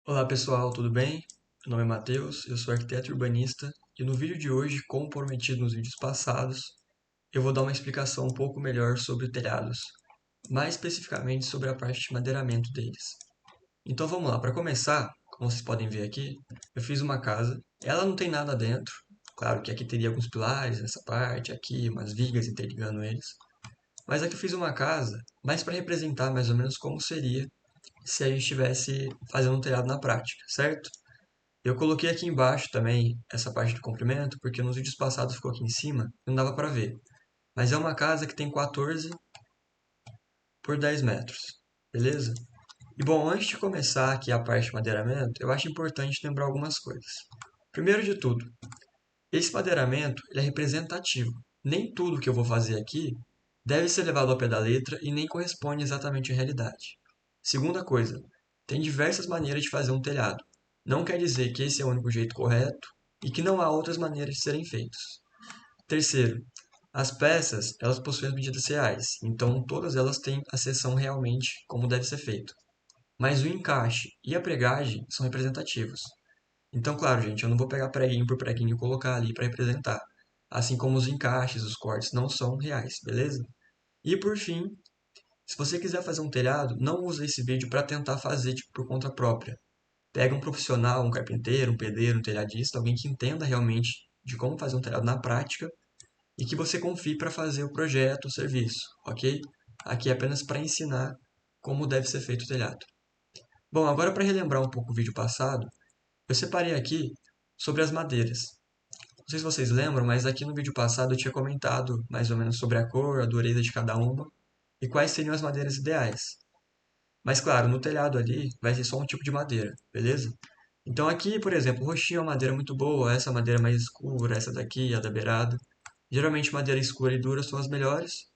Olá pessoal, tudo bem? Meu nome é Matheus, eu sou arquiteto urbanista e no vídeo de hoje, como prometido nos vídeos passados, eu vou dar uma explicação um pouco melhor sobre telhados, mais especificamente sobre a parte de madeiramento deles. Então vamos lá, para começar, como vocês podem ver aqui, eu fiz uma casa, ela não tem nada dentro, claro que aqui teria alguns pilares nessa parte, aqui umas vigas interligando eles, mas aqui eu fiz uma casa mais para representar mais ou menos como seria se a gente estivesse fazendo um telhado na prática, certo? Eu coloquei aqui embaixo também essa parte do comprimento, porque nos vídeos passados ficou aqui em cima e não dava para ver. Mas é uma casa que tem 14 por 10 metros, beleza? E bom, antes de começar aqui a parte de madeiramento, eu acho importante lembrar algumas coisas. Primeiro de tudo, esse madeiramento ele é representativo. Nem tudo que eu vou fazer aqui deve ser levado ao pé da letra e nem corresponde exatamente à realidade. Segunda coisa, tem diversas maneiras de fazer um telhado. Não quer dizer que esse é o único jeito correto e que não há outras maneiras de serem feitos. Terceiro, as peças elas possuem as medidas reais, então todas elas têm a seção realmente como deve ser feito. Mas o encaixe e a pregagem são representativos. Então, claro, gente, eu não vou pegar preguinho por preguinho e colocar ali para representar. Assim como os encaixes, os cortes não são reais, beleza? E por fim, se você quiser fazer um telhado, não use esse vídeo para tentar fazer por conta própria. Pega um profissional, um carpinteiro, um pedreiro, um telhadista, alguém que entenda realmente de como fazer um telhado na prática e que você confie para fazer o projeto, o serviço, ok? Aqui é apenas para ensinar como deve ser feito o telhado. Bom, agora para relembrar um pouco o vídeo passado, eu separei aqui sobre as madeiras. Não sei se vocês lembram, mas aqui no vídeo passado eu tinha comentado mais ou menos sobre a cor, a dureza de cada uma e quais seriam as madeiras ideais. Mas claro, no telhado ali vai ser só um tipo de madeira, beleza? Então aqui, por exemplo, o roxinho é uma madeira muito boa, essa madeira mais escura, essa daqui, a da beirada. Geralmente madeira escura e dura são as melhores,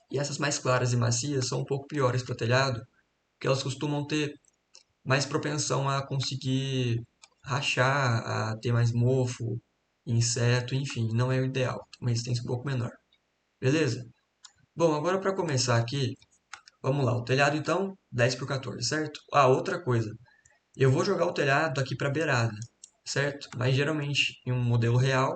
e essas mais claras e macias são um pouco piores para telhado, porque elas costumam ter mais propensão a conseguir rachar, a ter mais mofo, inseto, enfim, não é o ideal, uma resistência um pouco menor. Beleza? Bom, agora para começar aqui, vamos lá, o telhado então, 10 por 14, certo? Ah, outra coisa, eu vou jogar o telhado aqui para a beirada, certo? Mas geralmente em um modelo real,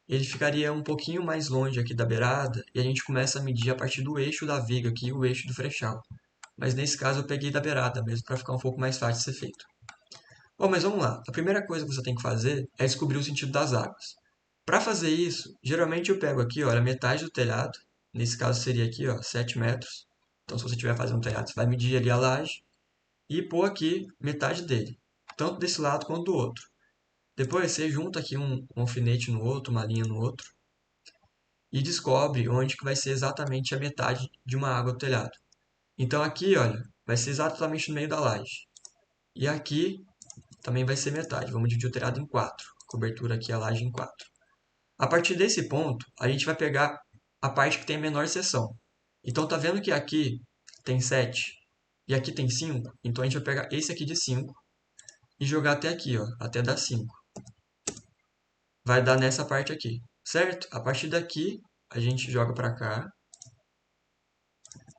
ele ficaria um pouquinho mais longe aqui da beirada e a gente começa a medir a partir do eixo da viga aqui, o eixo do frechal. Mas nesse caso eu peguei da beirada mesmo para ficar um pouco mais fácil de ser feito. Bom, mas vamos lá. A primeira coisa que você tem que fazer é descobrir o sentido das águas. Para fazer isso, geralmente eu pego aqui, olha, metade do telhado. Nesse caso seria aqui, ó, 7 metros. Então, se você estiver fazendo um telhado, você vai medir ali a laje e pôr aqui metade dele, tanto desse lado quanto do outro. Depois você junta aqui um alfinete no outro, uma linha no outro, e descobre onde que vai ser exatamente a metade de uma água do telhado. Então aqui, olha, vai ser exatamente no meio da laje. E aqui também vai ser metade. Vamos dividir o telhado em quatro. Cobertura aqui, a laje em quatro. A partir desse ponto, a gente vai pegar a parte que tem a menor seção. Então tá vendo que aqui tem 7 e aqui tem 5? Então a gente vai pegar esse aqui de 5 e jogar até aqui, ó, até dar 5. Vai dar nessa parte aqui, certo? A partir daqui, a gente joga para cá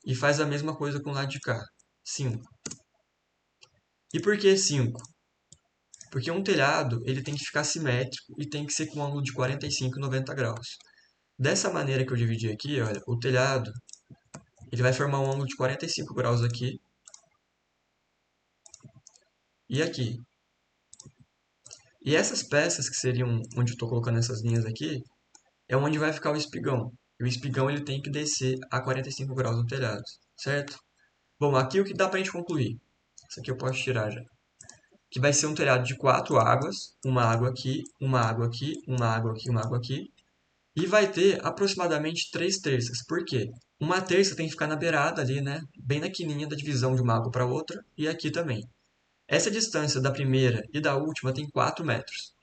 e faz a mesma coisa com o lado de cá. 5. E por que 5? Porque um telhado ele tem que ficar simétrico e tem que ser com um ângulo de 45 e 90 graus. Dessa maneira que eu dividi aqui, olha, o telhado ele vai formar um ângulo de 45 graus aqui e aqui. E essas peças que seriam onde eu estou colocando essas linhas aqui, é onde vai ficar o espigão. E o espigão ele tem que descer a 45 graus no telhado, certo? Bom, aqui o que dá para a gente concluir? Isso aqui eu posso tirar já. Que vai ser um telhado de 4 águas, uma água aqui, uma água aqui, uma água aqui, uma água aqui. E vai ter aproximadamente 3 terças. Por quê? Uma terça tem que ficar na beirada ali, né? Bem na quininha da divisão de uma água para outra. E aqui também. Essa distância da primeira e da última tem 4 metros.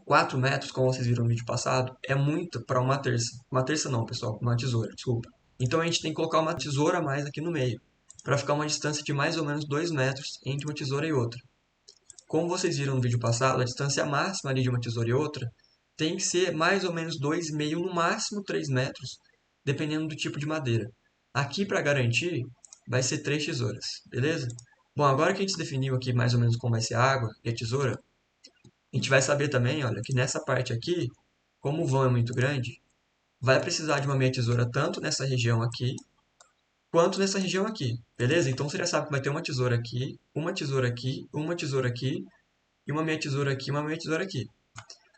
4 metros, como vocês viram no vídeo passado, é muito para uma terça. Uma terça não, pessoal, uma tesoura, desculpa. Então a gente tem que colocar uma tesoura a mais aqui no meio, para ficar uma distância de mais ou menos 2 metros entre uma tesoura e outra. Como vocês viram no vídeo passado, a distância máxima ali de uma tesoura e outra tem que ser mais ou menos 2,5, no máximo 3 metros, dependendo do tipo de madeira. Aqui, para garantir, vai ser 3 tesouras, beleza? Bom, agora que a gente definiu aqui mais ou menos como vai ser a água e a tesoura, a gente vai saber também, olha, que nessa parte aqui, como o vão é muito grande, vai precisar de uma meia tesoura tanto nessa região aqui, quanto nessa região aqui, beleza? Então você já sabe que vai ter uma tesoura aqui, uma tesoura aqui, uma tesoura aqui, e uma meia tesoura aqui, uma meia tesoura aqui.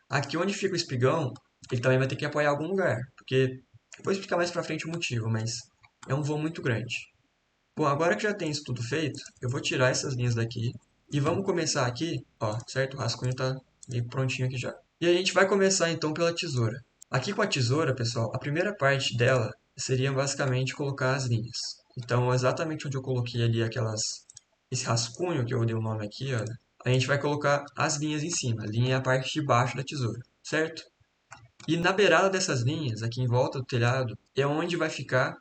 Aqui onde fica o espigão, ele também vai ter que apoiar algum lugar, porque eu vou explicar mais pra frente o motivo, mas é um vão muito grande. Bom, agora que já tem isso tudo feito, eu vou tirar essas linhas daqui e vamos começar aqui, ó, certo? O rascunho tá meio prontinho aqui já. E a gente vai começar então pela tesoura. Aqui com a tesoura, pessoal, a primeira parte dela seria basicamente colocar as linhas. Então, exatamente onde eu coloquei ali esse rascunho que eu dei o nome aqui, olha, a gente vai colocar as linhas em cima. A linha é a parte de baixo da tesoura, certo? E na beirada dessas linhas, aqui em volta do telhado, é onde vai ficar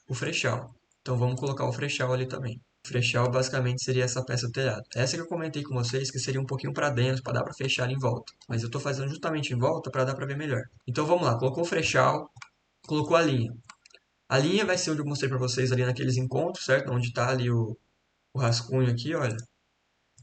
o frechal. Então vamos colocar o frechal ali também. O frechal basicamente seria essa peça do telhado. Essa que eu comentei com vocês que seria um pouquinho para dentro, para dar para fechar ali em volta. Mas eu estou fazendo justamente em volta para dar para ver melhor. Então vamos lá, colocou o frechal, colocou a linha. A linha vai ser onde eu mostrei para vocês ali naqueles encontros, certo? Onde está ali o rascunho aqui, olha.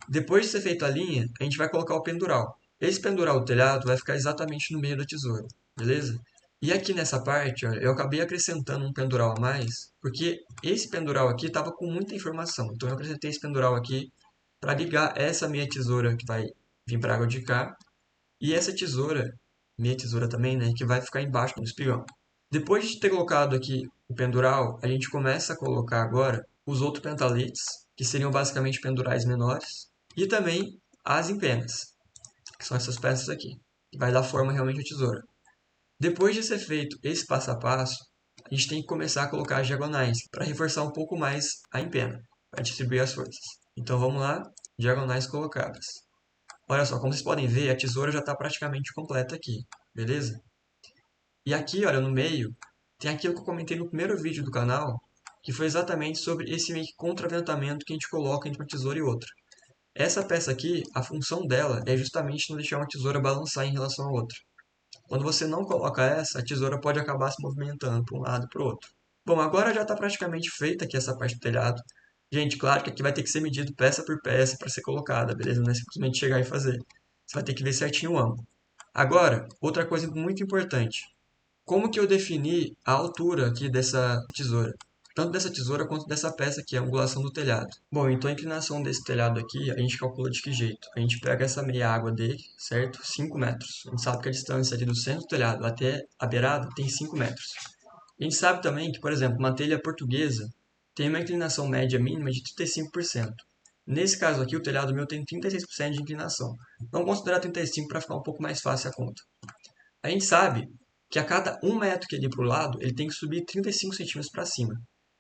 Depois de ser feita a linha, a gente vai colocar o pendural. Esse pendural do telhado vai ficar exatamente no meio da tesoura, beleza? E aqui nessa parte, ó, eu acabei acrescentando um pendural a mais, porque esse pendural aqui estava com muita informação. Então eu acrescentei esse pendural aqui para ligar essa minha tesoura que vai vir para a água de cá e essa tesoura, minha tesoura também, né, que vai ficar embaixo do espigão. Depois de ter colocado aqui o pendural, a gente começa a colocar agora os outros pentaletes, que seriam basicamente pendurais menores, e também as empenas, que são essas peças aqui, que vai dar forma realmente à tesoura. Depois de ser feito esse passo a passo, a gente tem que começar a colocar as diagonais, para reforçar um pouco mais a empena, para distribuir as forças. Então vamos lá, diagonais colocadas. Olha só, como vocês podem ver, a tesoura já está praticamente completa aqui, beleza? E aqui, olha, no meio, tem aquilo que eu comentei no primeiro vídeo do canal, que foi exatamente sobre esse meio que contraventamento que a gente coloca entre uma tesoura e outra. Essa peça aqui, a função dela é justamente não deixar uma tesoura balançar em relação à outra. Quando você não coloca essa, a tesoura pode acabar se movimentando para um lado e para o outro. Bom, agora já está praticamente feita aqui essa parte do telhado. Gente, claro que aqui vai ter que ser medido peça por peça para ser colocada, beleza? Não é simplesmente chegar e fazer. Você vai ter que ver certinho o ângulo. Agora, outra coisa muito importante. Como que eu defini a altura aqui dessa tesoura? Tanto dessa tesoura quanto dessa peça aqui, a angulação do telhado. Bom, então a inclinação desse telhado aqui, a gente calcula de que jeito? A gente pega essa meia água dele, certo? 5 metros. A gente sabe que a distância ali do centro do telhado até a beirada tem 5 metros. A gente sabe também que, por exemplo, uma telha portuguesa tem uma inclinação média mínima de 35%. Nesse caso aqui, o telhado meu tem 36% de inclinação. Vamos considerar 35% para ficar um pouco mais fácil a conta. A gente sabe que a cada 1 metro que ele ir para o lado, ele tem que subir 35 centímetros para cima.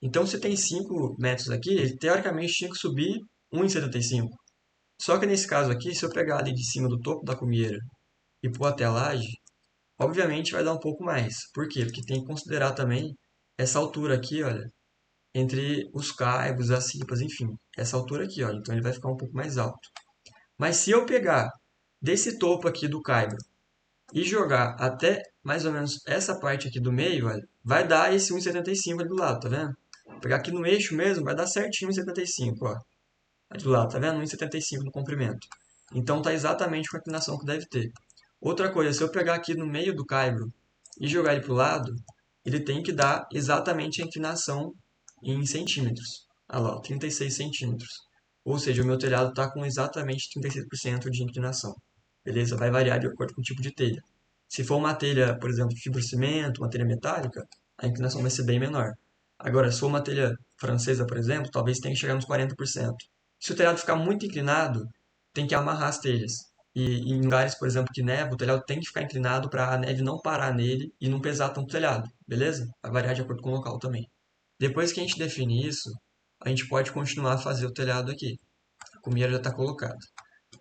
Então, se tem 5 metros aqui, ele teoricamente tinha que subir 1,75. Só que nesse caso aqui, se eu pegar ali de cima do topo da cumieira e pôr até a laje, obviamente vai dar um pouco mais. Por quê? Porque tem que considerar também essa altura aqui, olha, entre os caibros, as cipas, enfim. Essa altura aqui, olha, então ele vai ficar um pouco mais alto. Mas se eu pegar desse topo aqui do caibro e jogar até mais ou menos essa parte aqui do meio, olha, vai dar esse 1,75 ali do lado, tá vendo? Vou pegar aqui no eixo mesmo, vai dar certinho 1,75, ó. Ali do lado, tá vendo? 1,75 no comprimento. Então tá exatamente com a inclinação que deve ter. Outra coisa, se eu pegar aqui no meio do caibro e jogar ele pro lado, ele tem que dar exatamente a inclinação em centímetros. Olha lá, 36 centímetros. Ou seja, o meu telhado está com exatamente 36% de inclinação. Beleza? Vai variar de acordo com o tipo de telha. Se for uma telha, por exemplo, de fibrocimento, uma telha metálica, a inclinação vai ser bem menor. Agora, se for uma telha francesa, por exemplo, talvez tenha que chegar nos 40%. Se o telhado ficar muito inclinado, tem que amarrar as telhas. E em lugares, por exemplo, que neva, o telhado tem que ficar inclinado para a neve não parar nele e não pesar tanto o telhado, beleza? Vai variar de acordo com o local também. Depois que a gente define isso, a gente pode continuar a fazer o telhado aqui. A cumieira já está colocada.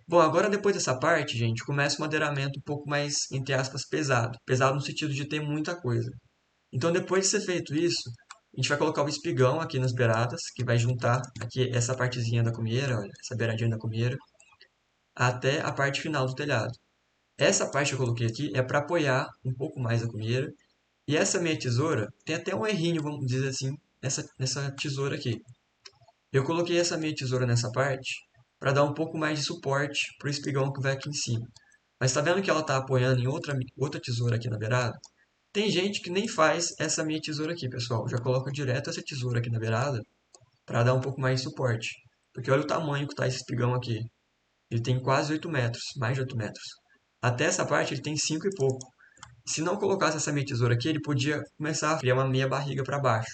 Bom, agora depois dessa parte, gente, começa o madeiramento um pouco mais, entre aspas, pesado. Pesado no sentido de ter muita coisa. Então, depois de ser feito isso, a gente vai colocar o espigão aqui nas beiradas, que vai juntar aqui essa partezinha da cumieira, olha, essa beiradinha da cumieira, até a parte final do telhado. Essa parte que eu coloquei aqui é para apoiar um pouco mais a cumieira. E essa minha tesoura tem até um errinho, vamos dizer assim, nessa tesoura aqui. Eu coloquei essa minha tesoura nessa parte para dar um pouco mais de suporte para o espigão que vai aqui em cima. Mas tá vendo que ela está apoiando em outra tesoura aqui na beirada? Tem gente que nem faz essa minha tesoura aqui, pessoal. Já coloca direto essa tesoura aqui na beirada para dar um pouco mais de suporte. Porque olha o tamanho que está esse espigão aqui. Ele tem quase 8 metros, mais de 8 metros. Até essa parte ele tem 5 e pouco. Se não colocasse essa minha tesoura aqui, ele podia começar a criar uma meia barriga para baixo.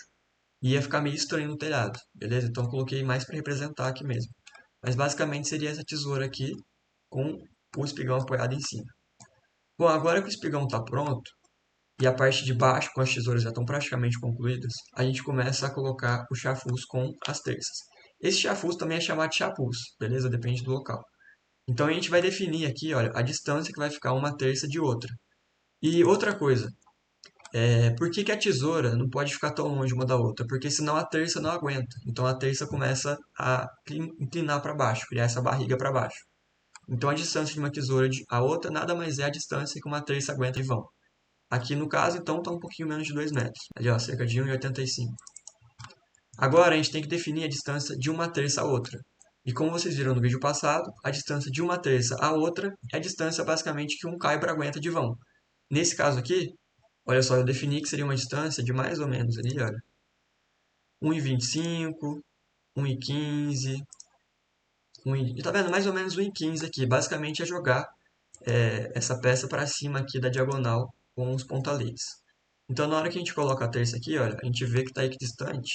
E ia ficar meio estranho no telhado, beleza? Então eu coloquei mais para representar aqui mesmo. Mas basicamente seria essa tesoura aqui com o espigão apoiado em cima. Bom, agora que o espigão está pronto e a parte de baixo com as tesouras já estão praticamente concluídas, a gente começa a colocar o chafuz com as terças. Esse chafuz também é chamado de chapuz, beleza? Depende do local. Então a gente vai definir aqui, olha, a distância que vai ficar uma terça de outra. E outra coisa, por que que a tesoura não pode ficar tão longe uma da outra? Porque senão a terça não aguenta. Então a terça começa a inclinar para baixo, criar essa barriga para baixo. Então a distância de uma tesoura a outra nada mais é a distância que uma terça aguenta de vão. Aqui no caso, então, está um pouquinho menos de 2 metros. Ali, ó, cerca de 1,85. Agora a gente tem que definir a distância de uma terça a outra. E como vocês viram no vídeo passado, a distância de uma terça a outra é a distância basicamente que um caibro aguenta de vão. Nesse caso aqui, olha só, eu defini que seria uma distância de mais ou menos ali, olha, 1,25, 1,15, tá vendo? Mais ou menos 1,15 aqui. Basicamente é jogar essa peça para cima aqui da diagonal com os pontaletes. Então na hora que a gente coloca a terça aqui, olha, a gente vê que está equidistante.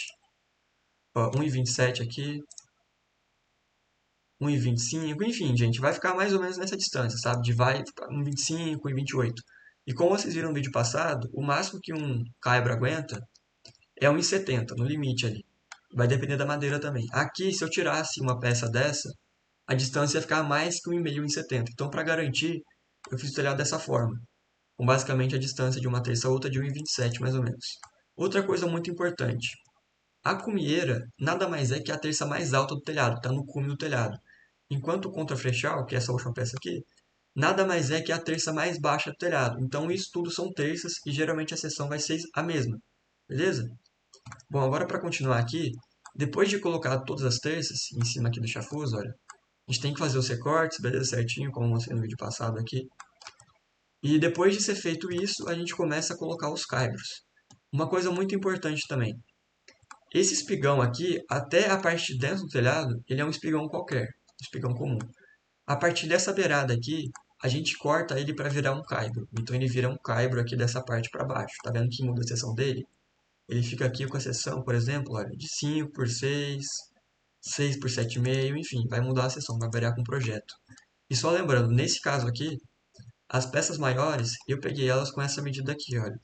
Ó, 1,27 aqui, 1,25, enfim, gente, vai ficar mais ou menos nessa distância, sabe? De vai 1,25, 1,28. E como vocês viram no vídeo passado, o máximo que um caibro aguenta é 1,70, no limite ali. Vai depender da madeira também. Aqui, se eu tirasse uma peça dessa, a distância ia ficar mais que 1,5, 1,70. Então, para garantir, eu fiz o telhado dessa forma, com basicamente a distância de uma terça a outra de 1,27 mais ou menos. Outra coisa muito importante, a cumieira nada mais é que a terça mais alta do telhado, está no cume do telhado. Enquanto o contraflechal, que é essa última peça aqui, nada mais é que a terça mais baixa do telhado. Então isso tudo são terças e geralmente a seção vai ser a mesma, beleza? Bom, agora para continuar aqui, depois de colocar todas as terças em cima aqui do chafuz, olha, a gente tem que fazer os recortes, beleza, certinho, como eu mostrei no vídeo passado aqui. E depois de ser feito isso, a gente começa a colocar os caibros. Uma coisa muito importante também, esse espigão aqui, até a parte de dentro do telhado, ele é um espigão qualquer, um espigão comum. A partir dessa beirada aqui, a gente corta ele para virar um caibro. Então ele vira um caibro aqui dessa parte para baixo. Tá vendo que muda a seção dele? Ele fica aqui com a seção, por exemplo, olha, de 5 por 6, 6 por 7,5, enfim, vai mudar a seção, vai variar com o projeto. E só lembrando, nesse caso aqui, as peças maiores, eu peguei elas com essa medida aqui, olha.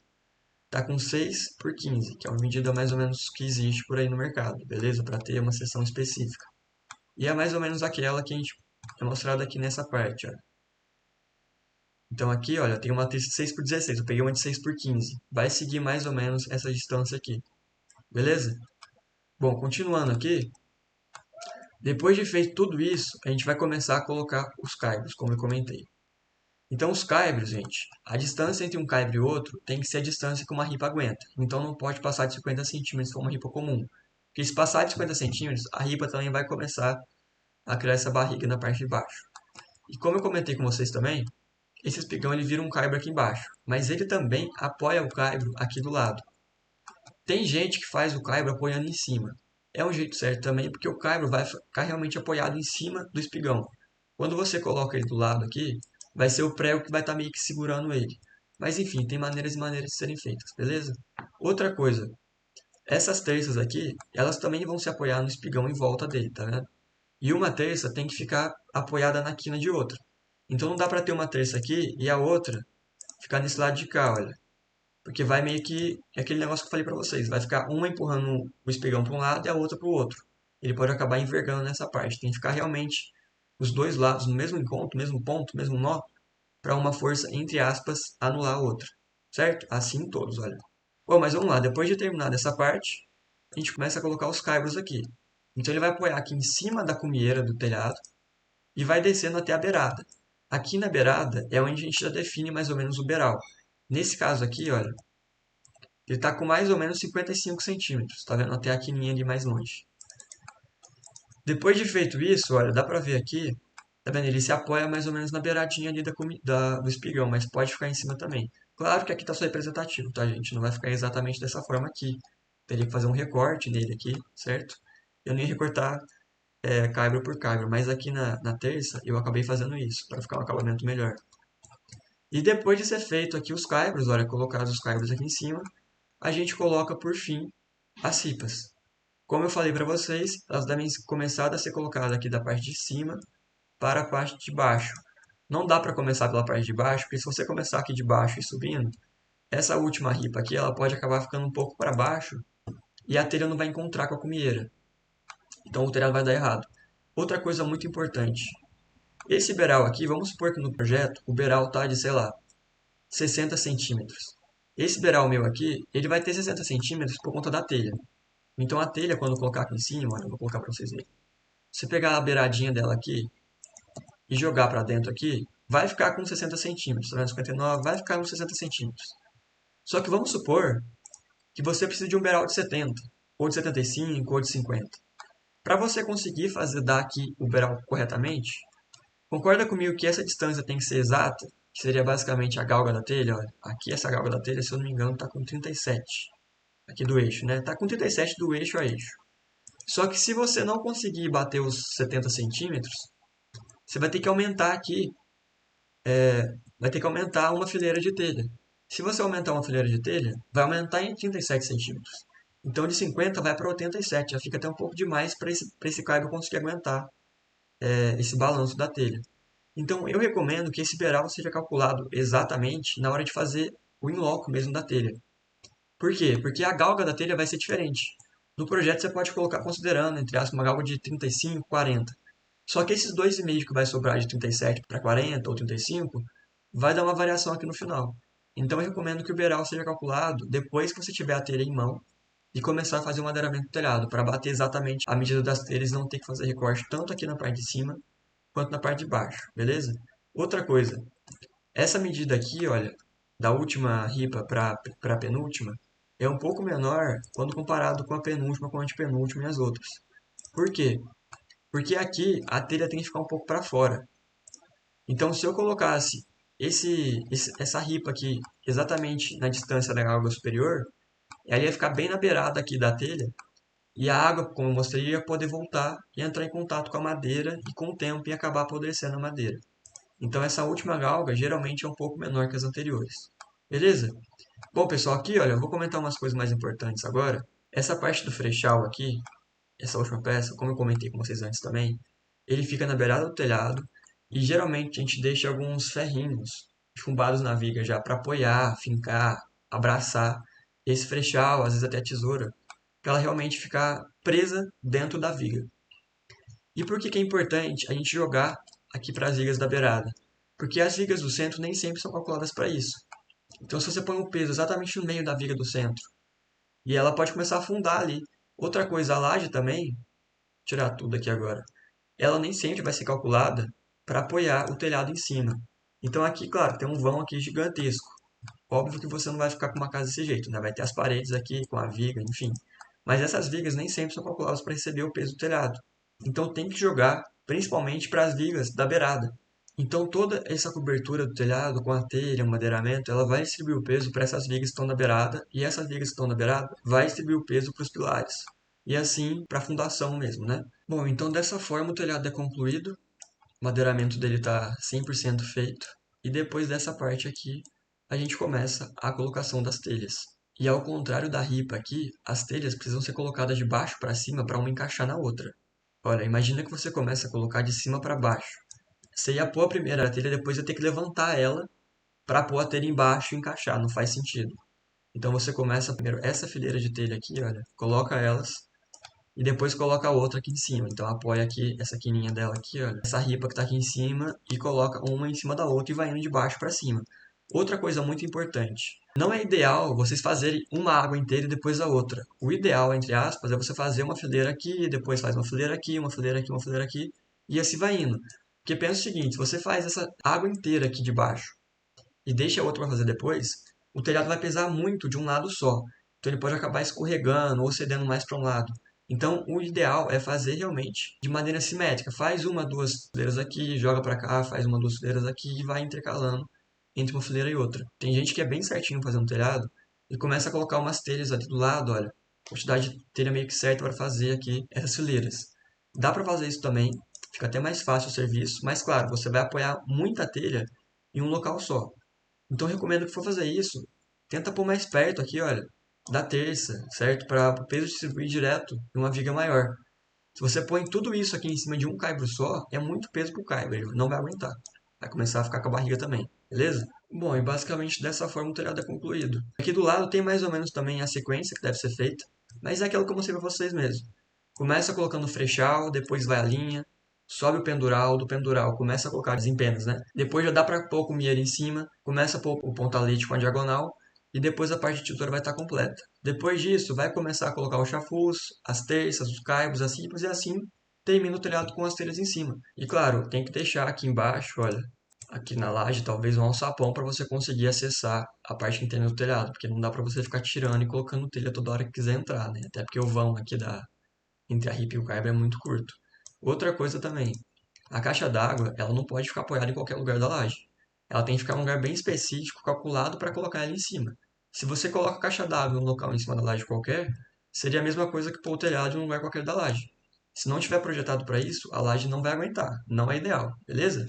Tá com 6 por 15, que é uma medida mais ou menos que existe por aí no mercado, beleza? Para ter uma seção específica. E é mais ou menos aquela que a gente é mostrada aqui nessa parte, olha. Então aqui, olha, tem uma de 6 por 16, eu peguei uma de 6 por 15. Vai seguir mais ou menos essa distância aqui, beleza? Bom, continuando aqui, depois de feito tudo isso, a gente vai começar a colocar os caibros, como eu comentei. Então, os caibros, gente, a distância entre um caibro e outro tem que ser a distância que uma ripa aguenta. Então, não pode passar de 50 centímetros for uma ripa comum. Porque se passar de 50 centímetros, a ripa também vai começar a criar essa barriga na parte de baixo. E como eu comentei com vocês também, esse espigão ele vira um caibro aqui embaixo. Mas ele também apoia o caibro aqui do lado. Tem gente que faz o caibro apoiando em cima. É um jeito certo também, porque o caibro vai ficar realmente apoiado em cima do espigão. Quando você coloca ele do lado aqui, vai ser o prego que vai estar meio que segurando ele. Mas enfim, tem maneiras e maneiras de serem feitas, beleza? Outra coisa, essas terças aqui, elas também vão se apoiar no espigão em volta dele, tá vendo? E uma terça tem que ficar apoiada na quina de outra. Então não dá para ter uma terça aqui e a outra ficar nesse lado de cá, olha. Porque vai meio que, é aquele negócio que eu falei para vocês, vai ficar uma empurrando o espigão para um lado e a outra para o outro. Ele pode acabar envergando nessa parte. Tem que ficar realmente os dois lados no mesmo encontro, mesmo ponto, mesmo nó, para uma força, entre aspas, anular a outra. Certo? Assim todos, olha. Bom, mas vamos lá. Depois de terminar essa parte, a gente começa a colocar os caibros aqui. Então ele vai apoiar aqui em cima da cumieira do telhado e vai descendo até a beirada. Aqui na beirada é onde a gente já define mais ou menos o beiral. Nesse caso aqui, olha, ele está com mais ou menos 55 centímetros. Tá vendo? Até a quininha ali mais longe. Depois de feito isso, olha, dá pra ver aqui, tá vendo? Ele se apoia mais ou menos na beiradinha ali do espigão, mas pode ficar em cima também. Claro que aqui tá só representativo, tá, gente? Não vai ficar exatamente dessa forma aqui. Teria que fazer um recorte nele aqui, certo? Eu nem ia recortar caibro por caibro, mas aqui na terça eu acabei fazendo isso, para ficar um acabamento melhor. E depois de ser feito aqui os caibros, olha, colocados os caibros aqui em cima, a gente coloca por fim as ripas. Como eu falei para vocês, elas devem começar a ser colocadas aqui da parte de cima para a parte de baixo. Não dá para começar pela parte de baixo, porque se você começar aqui de baixo e subindo, essa última ripa aqui ela pode acabar ficando um pouco para baixo e a telha não vai encontrar com a cumieira. Então o telhado vai dar errado. Outra coisa muito importante. Esse beiral aqui, vamos supor que no projeto o beiral está de, sei lá, 60 centímetros. Esse beiral meu aqui, ele vai ter 60 centímetros por conta da telha. Então a telha, quando eu colocar aqui em cima, olha, eu vou colocar para vocês verem. Se você pegar a beiradinha dela aqui e jogar para dentro aqui, vai ficar com 60 centímetros. Tá vendo? 59 vai ficar com 60 centímetros. Só que vamos supor que você precisa de um beiral de 70, ou de 75, ou de 50. Para você conseguir fazer dar aqui o beiral corretamente, concorda comigo que essa distância tem que ser exata, que seria basicamente a galga da telha, olha. Aqui essa galga da telha, se eu não me engano, está com 37. Aqui do eixo, né? Está com 37 do eixo a eixo. Só que se você não conseguir bater os 70 centímetros, você vai ter que aumentar aqui, vai ter que aumentar uma fileira de telha. Se você aumentar uma fileira de telha, vai aumentar em 37 centímetros. Então de 50 vai para 87, já fica até um pouco demais para esse caibro conseguir aguentar esse balanço da telha. Então eu recomendo que esse beiral seja calculado exatamente na hora de fazer o in-loco mesmo da telha. Por quê? Porque a galga da telha vai ser diferente. No projeto você pode colocar considerando, entre aspas, uma galga de 35, 40. Só que esses 2,5 que vai sobrar de 37 para 40 ou 35, vai dar uma variação aqui no final. Então eu recomendo que o beiral seja calculado depois que você tiver a telha em mão e começar a fazer o madeiramento do telhado, para bater exatamente a medida das telhas e não ter que fazer recorte tanto aqui na parte de cima quanto na parte de baixo, beleza? Outra coisa, essa medida aqui, olha, da última ripa para a penúltima, é um pouco menor quando comparado com a penúltima, com a antepenúltima e as outras. Por quê? Porque aqui a telha tem que ficar um pouco para fora. Então, se eu colocasse essa ripa aqui exatamente na distância da água superior, ela ia ficar bem na beirada aqui da telha, e a água, como eu mostrei, ia poder voltar e entrar em contato com a madeira e com o tempo ia acabar apodrecendo a madeira. Então essa última galga geralmente é um pouco menor que as anteriores. Beleza? Bom, pessoal, aqui, olha, eu vou comentar umas coisas mais importantes agora. Essa parte do frechal aqui, essa última peça, como eu comentei com vocês antes também, ele fica na beirada do telhado e geralmente a gente deixa alguns ferrinhos chumbados na viga já para apoiar, fincar, abraçar esse frechal, às vezes até a tesoura, para ela realmente ficar presa dentro da viga. E por que é importante a gente jogar aqui para as vigas da beirada? Porque as vigas do centro nem sempre são calculadas para isso. Então, se você põe um peso exatamente no meio da viga do centro, e ela pode começar a afundar ali. Outra coisa, a laje também, tirar tudo aqui agora, ela nem sempre vai ser calculada para apoiar o telhado em cima. Então aqui, claro, tem um vão aqui gigantesco. Óbvio que você não vai ficar com uma casa desse jeito, né? Vai ter as paredes aqui com a viga, enfim. Mas essas vigas nem sempre são calculadas para receber o peso do telhado. Então tem que jogar principalmente para as vigas da beirada. Então toda essa cobertura do telhado com a telha, o madeiramento, ela vai distribuir o peso para essas vigas que estão na beirada e essas vigas que estão na beirada vai distribuir o peso para os pilares. E assim para a fundação mesmo, né? Bom, então dessa forma o telhado é concluído, o madeiramento dele está 100% feito e depois dessa parte aqui a gente começa a colocação das telhas. E ao contrário da ripa aqui, as telhas precisam ser colocadas de baixo para cima para uma encaixar na outra. Olha, imagina que você começa a colocar de cima para baixo. Você ia pôr a primeira telha, depois ia ter que levantar ela para pôr a telha embaixo e encaixar, não faz sentido. Então você começa primeiro essa fileira de telha aqui, olha, coloca elas e depois coloca a outra aqui em cima. Então apoia aqui essa quininha dela aqui, olha, essa ripa que está aqui em cima e coloca uma em cima da outra e vai indo de baixo para cima. Outra coisa muito importante, não é ideal vocês fazerem uma água inteira e depois a outra. O ideal, entre aspas, é você fazer uma fileira aqui, depois faz uma fileira aqui, uma fileira aqui, uma fileira aqui, e assim vai indo. Porque pensa o seguinte, se você faz essa água inteira aqui de baixo e deixa a outra para fazer depois, o telhado vai pesar muito de um lado só. Então ele pode acabar escorregando ou cedendo mais para um lado. Então, o ideal é fazer realmente de maneira simétrica. Faz uma, duas fileiras aqui, joga para cá, faz uma, duas fileiras aqui e vai intercalando entre uma fileira e outra. Tem gente que é bem certinho fazendo telhado e começa a colocar umas telhas ali do lado, olha, quantidade de telha meio que certa para fazer aqui essas fileiras. Dá para fazer isso também, fica até mais fácil o serviço, mas claro, você vai apoiar muita telha em um local só. Então, eu recomendo que for fazer isso, tenta pôr mais perto aqui, olha, da terça, certo? Para o peso distribuir direto em uma viga maior. Se você põe tudo isso aqui em cima de um caibro só, é muito peso para o caibro, ele não vai aguentar. Vai começar a ficar com a barriga também, beleza? Bom, e basicamente dessa forma o telhado é concluído. Aqui do lado tem mais ou menos também a sequência que deve ser feita, mas é aquilo que eu mostrei para vocês mesmo. Começa colocando o frechal, depois vai a linha, sobe o pendural, do pendural começa a colocar desempenas, né? Depois já dá para pôr o comieiro em cima, começa a pôr o pontalete com a diagonal, e depois a parte de tesoura vai estar completa. Depois disso, vai começar a colocar o chafuz, as terças, os caibros, as ripas e assim termina o telhado com as telhas em cima. E claro, tem que deixar aqui embaixo, olha, aqui na laje, talvez um alçapão para você conseguir acessar a parte interna do telhado, porque não dá para você ficar tirando e colocando telha toda hora que quiser entrar, né? Até porque o vão aqui entre a ripa e o caibro é muito curto. Outra coisa também, a caixa d'água, ela não pode ficar apoiada em qualquer lugar da laje. Ela tem que ficar em um lugar bem específico, calculado para colocar ela em cima. Se você coloca a caixa d'água em um local em cima da laje qualquer, seria a mesma coisa que pôr o telhado em um lugar qualquer da laje. Se não tiver projetado para isso, a laje não vai aguentar. Não é ideal, beleza?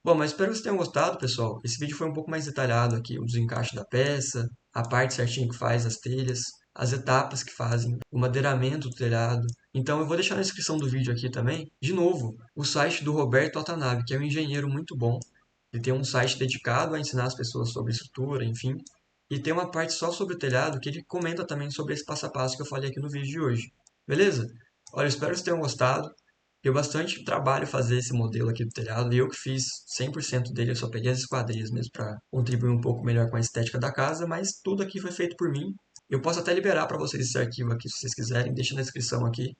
Bom, mas espero que vocês tenham gostado, pessoal. Esse vídeo foi um pouco mais detalhado aqui, o desencaixe da peça, a parte certinho que faz as telhas, as etapas que fazem, o madeiramento do telhado. Então eu vou deixar na descrição do vídeo aqui também, de novo, o site do Roberto Watanabe, que é um engenheiro muito bom. Ele tem um site dedicado a ensinar as pessoas sobre estrutura, enfim. E tem uma parte só sobre o telhado que ele comenta também sobre esse passo a passo que eu falei aqui no vídeo de hoje. Beleza? Olha, eu espero que vocês tenham gostado. Deu bastante trabalho fazer esse modelo aqui do telhado e eu que fiz 100% dele, eu só peguei as esquadrias mesmo para contribuir um pouco melhor com a estética da casa, mas tudo aqui foi feito por mim. Eu posso até liberar para vocês esse arquivo aqui se vocês quiserem, deixa na descrição aqui.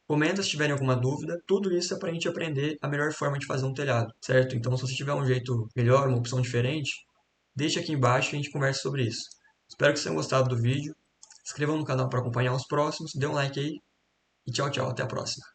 Comenta se tiverem alguma dúvida, tudo isso é para a gente aprender a melhor forma de fazer um telhado, certo? Então se você tiver um jeito melhor, uma opção diferente, deixa aqui embaixo e a gente conversa sobre isso. Espero que vocês tenham gostado do vídeo, se inscrevam no canal para acompanhar os próximos, dê um like aí e tchau, tchau, até a próxima.